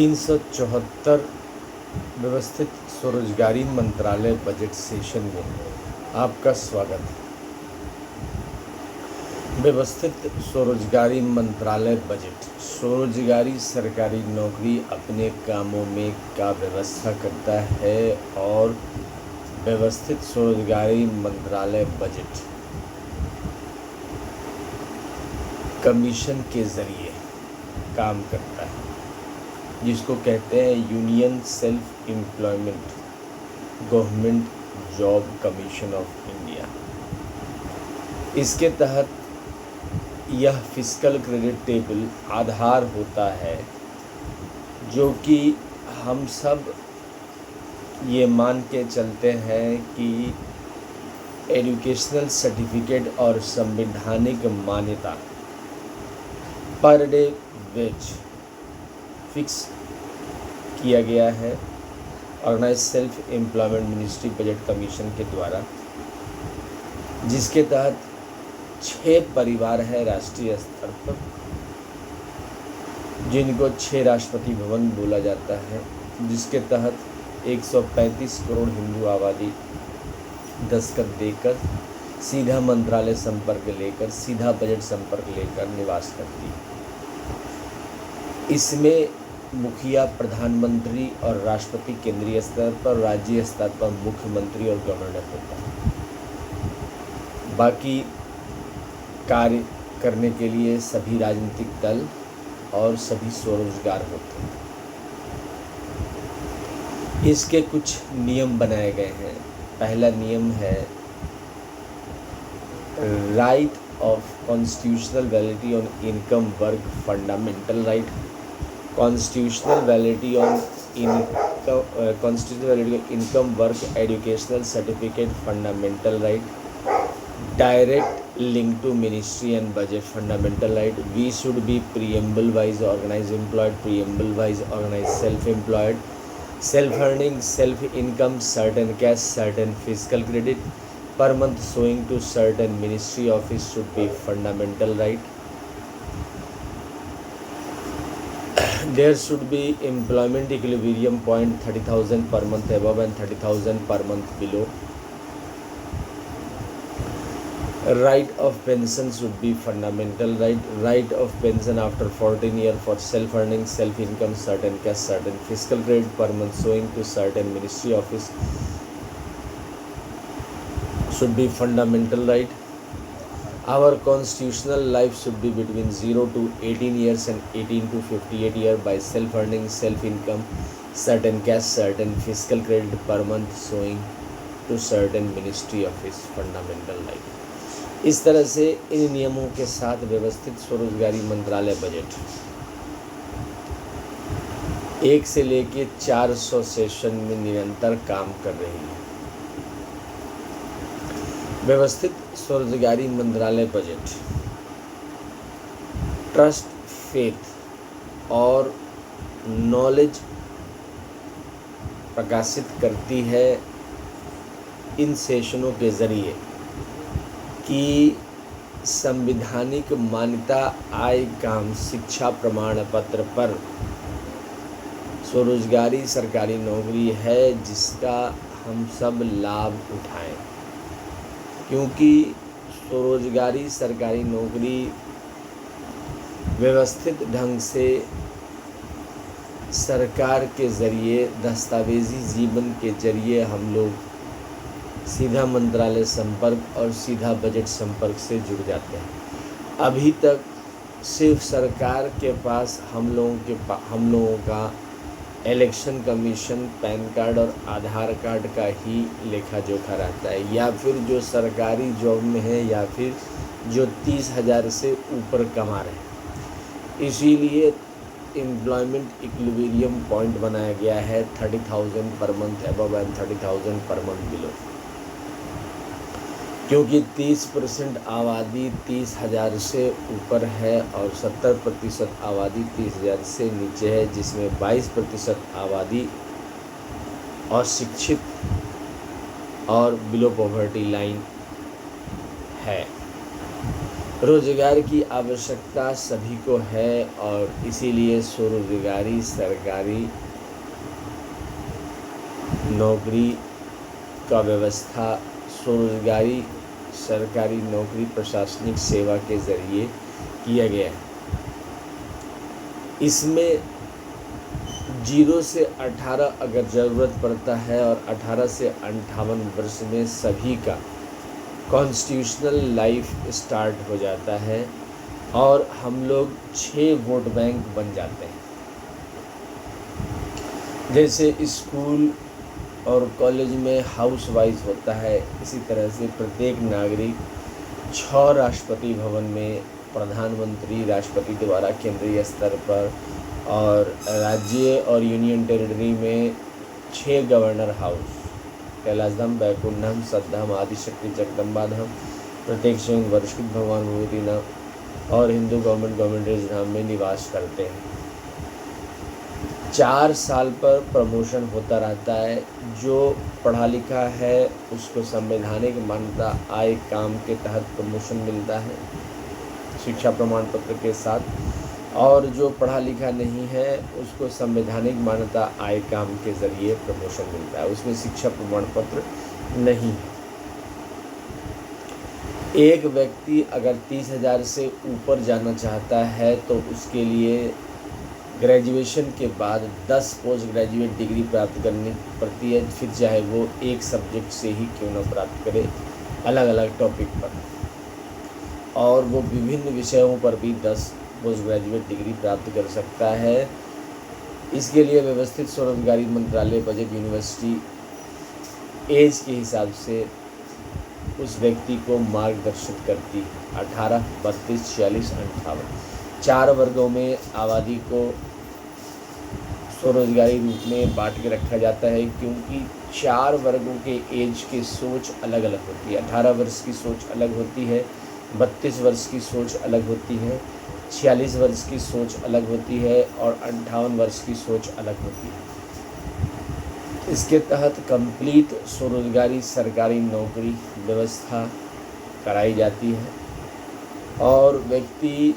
374 व्यवस्थित स्वरोजगारी मंत्रालय बजट सेशन में आपका स्वागत है। व्यवस्थित स्वरोजगारी मंत्रालय बजट स्वरोजगारी सरकारी नौकरी अपने कामों में का व्यवस्था करता है और व्यवस्थित स्वरोजगारी मंत्रालय बजट कमीशन के ज़रिए काम करता है, जिसको कहते हैं union self employment government job commission of India. इसके तहत यह फिस्कल क्रेडिट टेबल आधार होता है, जो कि हम सब ये मान के चलते हैं कि एजुकेशनल सर्टिफिकेट और संवैधानिक मान्यता पर डे वेज फिक्स किया गया है organize self employment ministry budget commission के द्वारा, जिसके तहत 6 परिवार है राष्ट्रीय स्तर पर, जिनको 6 राष्ट्रपति भवन बोला जाता है, जिसके तहत 135 करोड़ हिंदू आबादी दस्तखत देकर सीधा मंत्रालय संपर्क लेकर सीधा बजट संपर्क लेकर निवास करती है। इसमें मुखिया प्रधानमंत्री और राष्ट्रपति केंद्रीय स्तर पर, राज्य स्तर पर मुख्यमंत्री और गवर्नर होता है। बाकी कार्य करने के लिए सभी राजनीतिक दल और सभी स्वरोजगार होते हैं। इसके कुछ नियम बनाए गए हैं। पहला नियम है right of constitutional validity on income work fundamental right, constitutional validity on income work educational certificate fundamental right, direct link to ministry and budget fundamental right, we should be preamble wise organized employed, preamble wise organized self employed, self earning, self income, certain cash, certain fiscal credit per month showing to certain ministry office should be fundamental right. There should be employment equilibrium point 30,000 per month above and 30,000 per month below. Right of pension should be fundamental right. Right of pension after 14 years for self earning, self income, certain cash, certain fiscal credit per month showing to certain ministry office should be fundamental right. Our constitutional life should be between 0 to 18 years and 18 to 58 years by self earning, self income, certain cash, certain fiscal credit per month showing to certain ministry office fundamental right. इस तरह से इन नियमों के साथ व्यवस्थित स्वरोजगारी मंत्रालय budget 1 से लेके 400 सेशन में निरंतर काम कर रही है। व्यवस्थित स्वरोजगारी मंत्रालय बजट ट्रस्ट, फेथ और नॉलेज प्रकाशित करती है इन सेशनों के ज़रिए कि संवैधानिक मान्यता आय काम शिक्षा प्रमाण पत्र पर स्वरोजगारी सरकारी नौकरी है, जिसका हम सब लाभ उठाएं, क्योंकि स्वरोजगारी सरकारी नौकरी व्यवस्थित ढंग से सरकार के ज़रिए दस्तावेजी जीवन के ज़रिए हम लोग सीधा मंत्रालय संपर्क और सीधा बजट संपर्क से जुड़ जाते हैं। अभी तक सिर्फ सरकार के पास हम लोगों का इलेक्शन कमीशन, पैन कार्ड और आधार कार्ड का ही लेखा जोखा रहता है, या फिर जो सरकारी जॉब में है या फिर जो 30,000 से ऊपर कमा रहे हैं। इसीलिए एम्प्लॉयमेंट इक्विलिब्रियम पॉइंट बनाया गया है 30,000 per month above and 30,000 per month below, क्योंकि 30% आबादी 30,000 से ऊपर है और 70% आबादी 30,000 से नीचे है, जिसमें 22% आबादी अशिक्षित और बिलो पॉवर्टी लाइन है। रोजगार की आवश्यकता सभी को है और इसीलिए स्वरोजगारी सरकारी नौकरी का व्यवस्था स्वरोजगारी सरकारी नौकरी प्रशासनिक सेवा के ज़रिए किया गया है। इसमें 0 से 18 अगर ज़रूरत पड़ता है और 18 से 58 वर्ष में सभी का कॉन्स्टिट्यूशनल लाइफ स्टार्ट हो जाता है और हम लोग 6 वोट बैंक बन जाते हैं। जैसे स्कूल और कॉलेज में हाउस वाइज होता है, इसी तरह से प्रत्येक नागरिक 6 राष्ट्रपति भवन में प्रधानमंत्री राष्ट्रपति द्वारा केंद्रीय स्तर पर और राज्य और यूनियन टेरिटरी में 6 गवर्नर हाउस कैलाश धाम, बैकुंठ धाम, सतधाम, आदिशक्ति जगदम्बा धाम, प्रत्येक स्वयं वर्षित भगवान भूतिनाथ और हिंदू गवर्नमेंट धाम में निवास करते हैं। 4 साल पर प्रमोशन होता रहता है। जो पढ़ा लिखा है उसको संवैधानिक मान्यता आय काम के तहत प्रमोशन मिलता है शिक्षा प्रमाण पत्र के साथ, और जो पढ़ा लिखा नहीं है उसको संवैधानिक मान्यता आय काम के ज़रिए प्रमोशन मिलता है, उसमें शिक्षा प्रमाण पत्र नहीं है। एक व्यक्ति अगर 30,000 से ऊपर जाना चाहता है तो उसके लिए ग्रेजुएशन के बाद 10 पोस्ट ग्रेजुएट डिग्री प्राप्त करनी पड़ती है, फिर चाहे वो एक सब्जेक्ट से ही क्यों न प्राप्त करे, अलग अलग टॉपिक पर, और वो विभिन्न विषयों पर भी 10 पोस्ट ग्रेजुएट डिग्री प्राप्त कर सकता है। इसके लिए व्यवस्थित स्वरोजगारी मंत्रालय बजट यूनिवर्सिटी एज के हिसाब से उस व्यक्ति को मार्गदर्शित करती है। 18, 32, 46, 58 4 वर्गों में आबादी को स्वरोजगारी रूप में बांट के रखा जाता है, क्योंकि 4 वर्गों के एज की सोच अलग अलग होती है। 18 वर्ष की सोच अलग होती है, 32 वर्ष की सोच अलग होती है, 46 वर्ष की सोच अलग होती है और 58 वर्ष की सोच अलग होती है। इसके तहत कंप्लीट स्वरोजगारी सरकारी नौकरी व्यवस्था कराई जाती है और व्यक्ति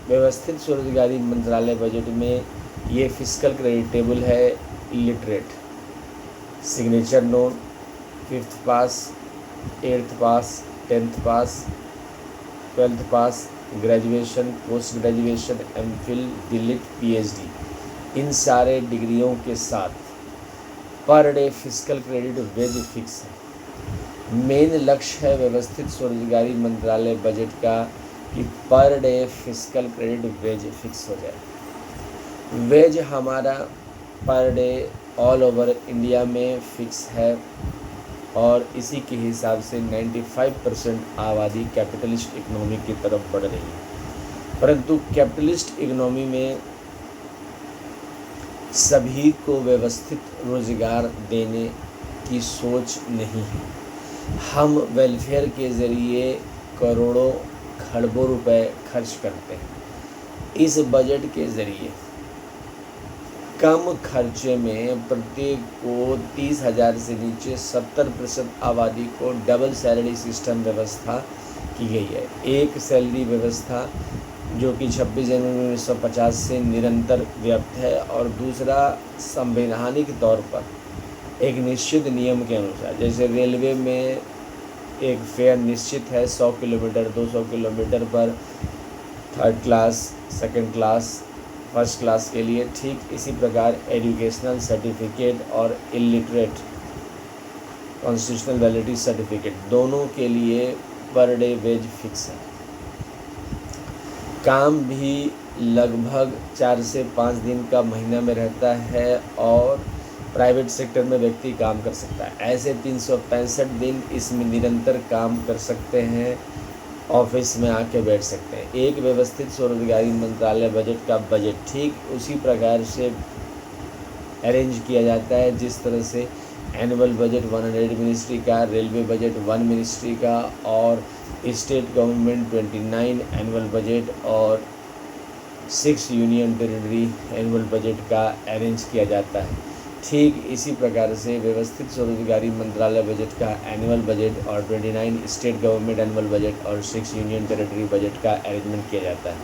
व्यवस्थित स्वरोजगारी मंत्रालय बजट में ये फिस्कल क्रेडिटेबल है। Illiterate, signature known, 5th pass, 8th pass, 10th pass, 12th pass, graduation, post graduation, MPhil, DLitt, PhD, इन सारे डिग्रियों के साथ per day fiscal credit wage fix है। मेन लक्ष्य है व्यवस्थित स्वरोजगारी मंत्रालय बजट का कि per day fiscal credit wage fix हो जाए। वेज हमारा per day all over India में फिक्स है और इसी के हिसाब से 95% आबादी कैपिटलिस्ट इकोनॉमी की तरफ बढ़ रही है, परंतु कैपिटलिस्ट इकोनॉमी में सभी को व्यवस्थित रोजगार देने की सोच नहीं है। हम वेलफेयर के ज़रिए करोड़ों खरबों रुपए खर्च करते हैं। इस बजट के ज़रिए कम खर्चे में प्रत्येक को 30,000 से नीचे 70% आबादी को डबल सैलरी सिस्टम व्यवस्था की गई है। एक सैलरी व्यवस्था जो कि 26 जनवरी 1950 से निरंतर व्याप्त है और दूसरा संवैधानिक तौर पर एक निश्चित नियम के अनुसार, जैसे रेलवे में एक फेयर निश्चित है 100 किलोमीटर 200 किलोमीटर पर 3rd class, 2nd class, 1st class के लिए, ठीक इसी प्रकार एजुकेशनल सर्टिफिकेट और इलिटरेट कॉन्स्टिट्यूशनल वैलिडिटी सर्टिफिकेट दोनों के लिए पर डे वेज फिक्स है। काम भी लगभग 4 से 5 दिन का महीना में रहता है और प्राइवेट सेक्टर में व्यक्ति काम कर सकता है। ऐसे 365 दिन इसमें निरंतर काम कर सकते हैं, ऑफिस में आके बैठ सकते हैं। एक व्यवस्थित स्वरोजगारी मंत्रालय बजट का बजट ठीक उसी प्रकार से अरेंज किया जाता है जिस तरह से एनुअल बजट 100 मिनिस्ट्री का, रेलवे बजट 1 मिनिस्ट्री का और स्टेट गवर्नमेंट 29 एनुअल बजट और 6 यूनियन टेरिटरी एनुअल बजट का अरेंज किया जाता है। ठीक इसी प्रकार से व्यवस्थित स्वरोजगारी मंत्रालय बजट का एनुअल बजट और 29 स्टेट गवर्नमेंट एनुअल बजट और 6 यूनियन टेरिटरी बजट का अरेंजमेंट किया जाता है।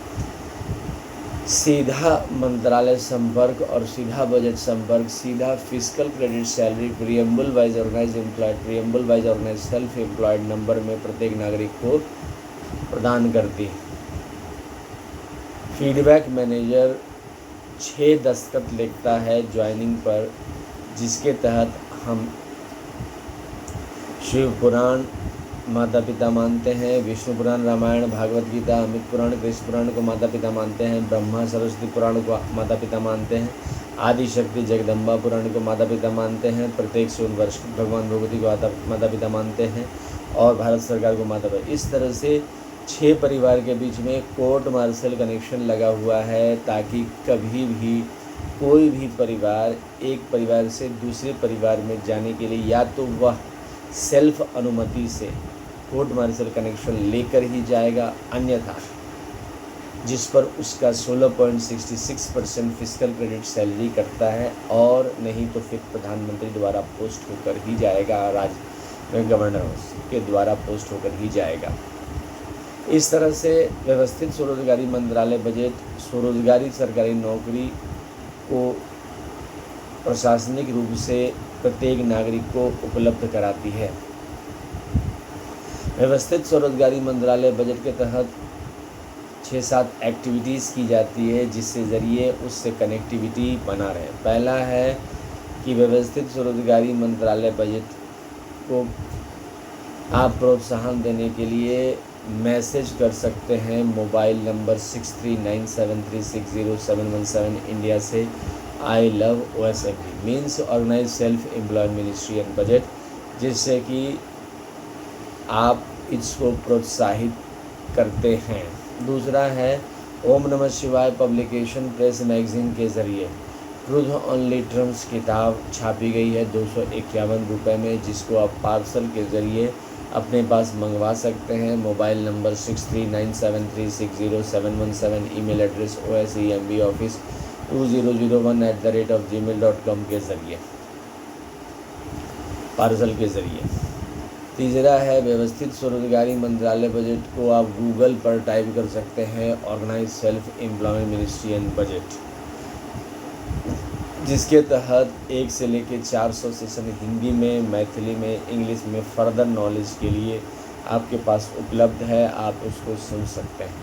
सीधा मंत्रालय संपर्क और सीधा बजट संपर्क सीधा fiscal credit salary preamble wise organize employed preamble wise organize self employed number में प्रत्येक नागरिक को प्रदान करती है। फीडबैक मैनेजर 6 दस्तखत लिखता है ज्वाइनिंग पर, जिसके तहत हम शिव पुराण माता पिता मानते हैं, विष्णु पुराण रामायण भागवत गीता अमित पुराण कृष्ण पुराण को माता पिता मानते हैं, ब्रह्मा सरस्वती पुराण को माता पिता मानते हैं, आदि शक्ति जगदम्बा पुराण को माता पिता मानते हैं, प्रत्येक सोमवर्ष भगवान भगवती को माता पिता मानते हैं और भारत सरकार को माता पिता। इस तरह से 6 परिवार के बीच में कोर्ट मार्शल कनेक्शन लगा हुआ है, ताकि कभी भी कोई भी परिवार एक परिवार से दूसरे परिवार में जाने के लिए या तो वह सेल्फ अनुमति से कोर्ट मार्शल कनेक्शन लेकर ही जाएगा, अन्यथा जिस पर उसका 16.66% फिस्कल क्रेडिट सैलरी कटता है, और नहीं तो फिर प्रधानमंत्री द्वारा पोस्ट होकर ही जाएगा, राज्य गवर्नर के द्वारा पोस्ट होकर ही जाएगा। इस तरह से व्यवस्थित स्वरोजगारी मंत्रालय बजट स्वरोजगारी सरकारी नौकरी को प्रशासनिक रूप से प्रत्येक नागरिक को उपलब्ध कराती है। व्यवस्थित स्वरोजगारी मंत्रालय बजट के तहत 6-7 एक्टिविटीज़ की जाती है, जिससे ज़रिए उससे कनेक्टिविटी बना रहे। पहला है कि व्यवस्थित स्वरोजगारी मंत्रालय बजट को आप प्रोत्साहन देने के लिए मैसेज कर सकते हैं मोबाइल नंबर 6397360717 इंडिया से I love OSFB means organize self employed ministry and budget, जिससे कि आप इसको प्रोत्साहित करते हैं। दूसरा है ओम नमः शिवाय पब्लिकेशन प्रेस मैगजीन के ज़रिए ट्रूथ ओनली टर्म्स किताब छापी गई है 251 रुपये में, जिसको आप पार्सल के ज़रिए अपने पास मंगवा सकते हैं। Mobile number 6397360717 email address OSEMBoffice2001@gmail.com के ज़रिए पार्सल के ज़रिए। तीसरा है व्यवस्थित स्वरोजगारी मंत्रालय बजट को आप गूगल पर टाइप कर सकते हैं organize self employment ministry and budget, जिसके तहत 1 से लेकर 400 सेशन हिंदी में, मैथिली में, इंग्लिश में फर्दर नॉलेज के लिए आपके पास उपलब्ध है, आप उसको सुन सकते हैं।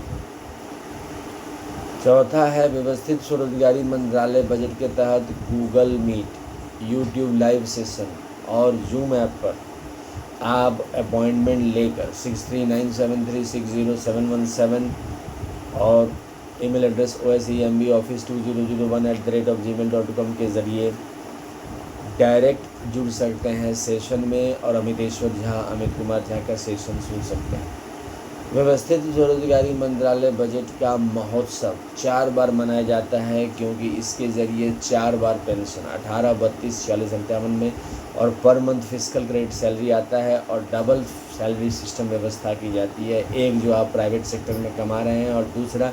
चौथा है व्यवस्थित स्वरोजगारी मंत्रालय बजट के तहत Google Meet, YouTube live session और जूम ऐप पर आप अपॉइंटमेंट लेकर 6397360717 और ईमेल एड्रेस OSEMBoffice2001@gmail.com के ज़रिए डायरेक्ट जुड़ सकते हैं सेशन में और अमितेश्वर झा, अमित कुमार झा का सेशन सुन सकते हैं। व्यवस्थित स्वरोजगारी मंत्रालय बजट का महोत्सव 4 बार मनाया जाता है, क्योंकि इसके ज़रिए 4 बार पेंशन 18, 32, 40, 57 में और per month fiscal credit salary आता है और डबल सैलरी सिस्टम व्यवस्था की जाती है। एक जो आप प्राइवेट सेक्टर में कमा रहे हैं और दूसरा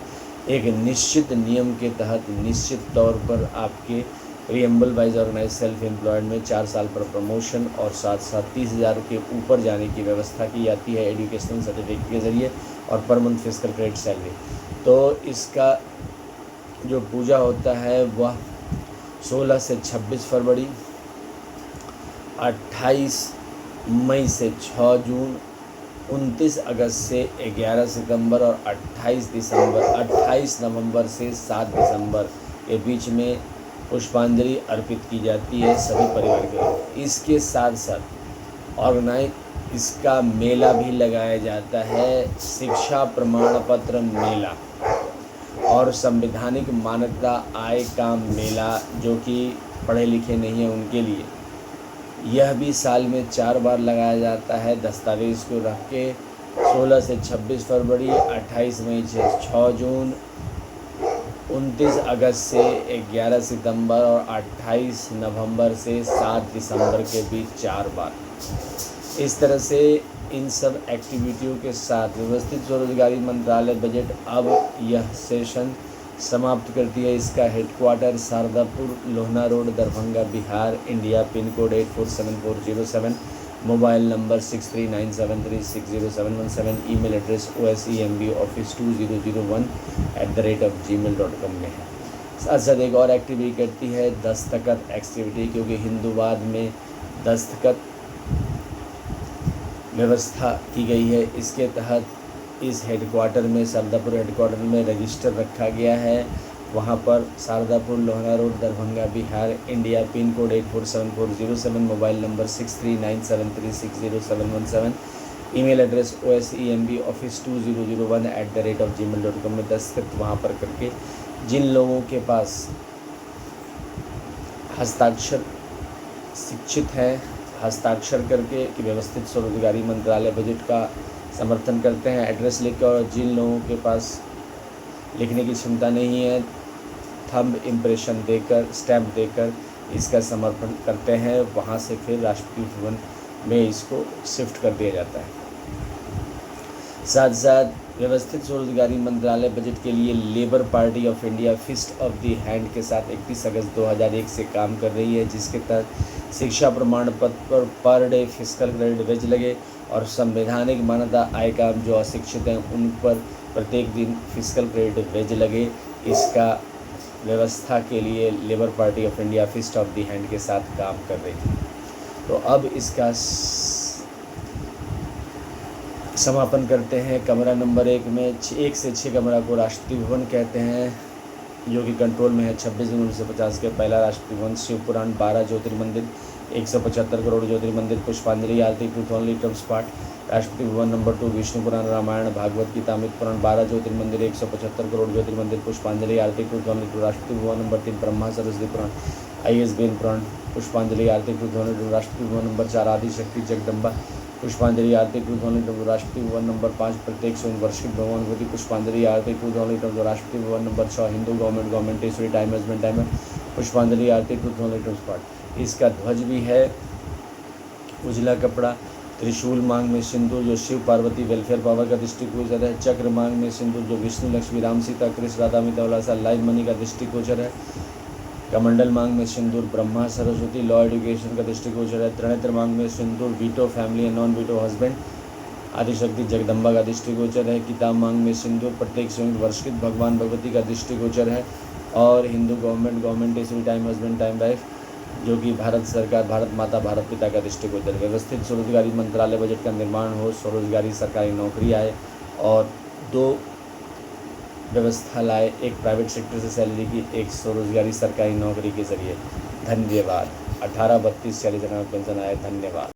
एक निश्चित नियम के तहत निश्चित तौर पर आपके preamble wise organize self employed में 4 साल पर प्रमोशन और साथ साथ 30,000 के ऊपर जाने की व्यवस्था की जाती है एजुकेशनल सर्टिफिकेट के ज़रिए और per month fiscal credit salary. तो इसका जो पूजा होता है वह 16 से 26 फरवरी, 28 मई से 6 जून, 29 अगस्त से 11 सितंबर और 28 नवंबर से 7 दिसंबर के बीच में पुष्पांजलि अर्पित की जाती है सभी परिवार के लोग। इसके साथ साथ ऑर्गेनाइज इसका मेला भी लगाया जाता है, शिक्षा प्रमाण पत्र मेला और संवैधानिक मान्यता आय का मेला, जो कि पढ़े लिखे नहीं हैं उनके लिए। यह भी साल में 4 बार लगाया जाता है दस्तावेज़ को रख के, 16 से 26 फरवरी, 28 मई से 6 जून, 29 अगस्त से 11 सितंबर और 28 नवंबर से 7 दिसंबर के बीच 4 बार। इस तरह से इन सब एक्टिविटियों के साथ व्यवस्थित स्वरोजगारी मंत्रालय बजट अब यह सेशन समाप्त करती है। इसका headquarter Shardapur Lohna road Darbhanga Bihar India, pin code 847407, mobile number 6397360717, email address osemboffice2001@gmail.com में है। साथ साथ एक और एक्टिविटी करती है दस्तखत एक्टिविटी, क्योंकि हिंदूवाद में दस्तखत व्यवस्था की गई है। इसके तहत इस हेडक्वार्टर में शारदापुर हेडक्वार्टर में रजिस्टर रखा गया है। वहाँ पर Shardapur Lohna road Darbhanga Bihar India, pin code 847407, mobile number 6397360717, email address osemboffice2001@gmail.com में दस्तखत वहाँ पर करके जिन लोगों के पास हस्ताक्षर शिक्षित है, हस्ताक्षर करके कि व्यवस्थित स्वरोजगारी मंत्रालय बजट का समर्थन करते हैं, एड्रेस लिखकर, और जिन लोगों के पास लिखने की क्षमता नहीं है, थंब इम्प्रेशन देकर, स्टैम्प देकर इसका समर्थन करते हैं, वहाँ से फिर राष्ट्रपति भवन में इसको शिफ्ट कर दिया जाता है। साथ साथ व्यवस्थित स्वरोजगारी मंत्रालय बजट के लिए Labour Party of India fist of the hand के साथ 31 अगस्त 2001 से काम कर रही है, जिसके तहत शिक्षा प्रमाण पत्र per day physical credit veg लगे और संवैधानिक मान्यता आय का जो अशिक्षित हैं उन पर प्रत्येक दिन फिजिकल क्रेडिट वेज लगे। इसका व्यवस्था के लिए Labour Party of India fist of the hand के साथ काम कर रही है। तो अब इसका समापन करते हैं। कमरा नंबर 1 में 1 से 6 कमरा को राष्ट्रपति भवन कहते हैं, जो कि कंट्रोल में है 26 जून 1950 के। पहला राष्ट्रपति भवन शिव पुराण, 12 ज्योतिर्मंदिर, 175 करोड़ ज्योतिर्मंदिर, पुष्पांजलि आरती टू ओनली टर्म्स पार्ट। राष्ट्रपति भवन नंबर 2 विष्णु पुराण, रामायण, भागवत गीता, अमृत पुराण, 12 ज्योतिर्मंदिर, 175 करोड़ ज्योतिर्मंदिर, पुष्पांजलि आरती two only two. Rashtrapati Bhavan number 3 Brahma Saraswati पुराण, ISBN पुराण, पुष्पांजलि आरती two only two. Rashtrapati Bhavan number 4 Adishakti Jagdamba, पुष्पांजलि आरती two only two. Rashtrapati Bhavan number 5 प्रत्येक वर्षिक भगवानुभूति, पुष्पांजलि आरती two only two. Rashtrapati Bhavan number 6 Hindu government ईश्वरी टाइम मैनेजमेंट टाइम, पुष्पांजलि आरती टू ओनली टू स्पॉट। इसका ध्वज भी है उजला कपड़ा, त्रिशूल मांग में सिंदूर जो शिव पार्वती वेलफेयर पावर का दृष्टिगोचर है, चक्र मांग में सिंदूर जो विष्णु लक्ष्मी राम सीता कृष्ण राधा मितावलासा लाइव मनी का दृष्टिगोचर है, कमंडल मांग में सिंदूर ब्रह्मा सरस्वती लॉ एजुकेशन का दृष्टिगोचर है, त्रिनेत्र मांग में सिंदूर veto family and non veto husband Adishakti Jagadamba का दृष्टिगोचर है, किताब मांग में सिंदूर प्रत्येक वर्षित भगवान भगवती का दृष्टिगोचर है, और हिंदू गवर्नमेंट ईश्वरी टाइम हस्बैंड टाइम वाइफ जो कि भारत सरकार भारत माता भारत पिता का दृष्टिगोचर। व्यवस्थित स्वरोजगारी मंत्रालय बजट का निर्माण हो, स्वरोजगारी सरकारी नौकरी आए और 2 व्यवस्था लाए, एक प्राइवेट सेक्टर से सैलरी की, एक स्वरोजगारी सरकारी नौकरी के जरिए। धन्यवाद। 18-32-40 पेंशन आए। धन्यवाद।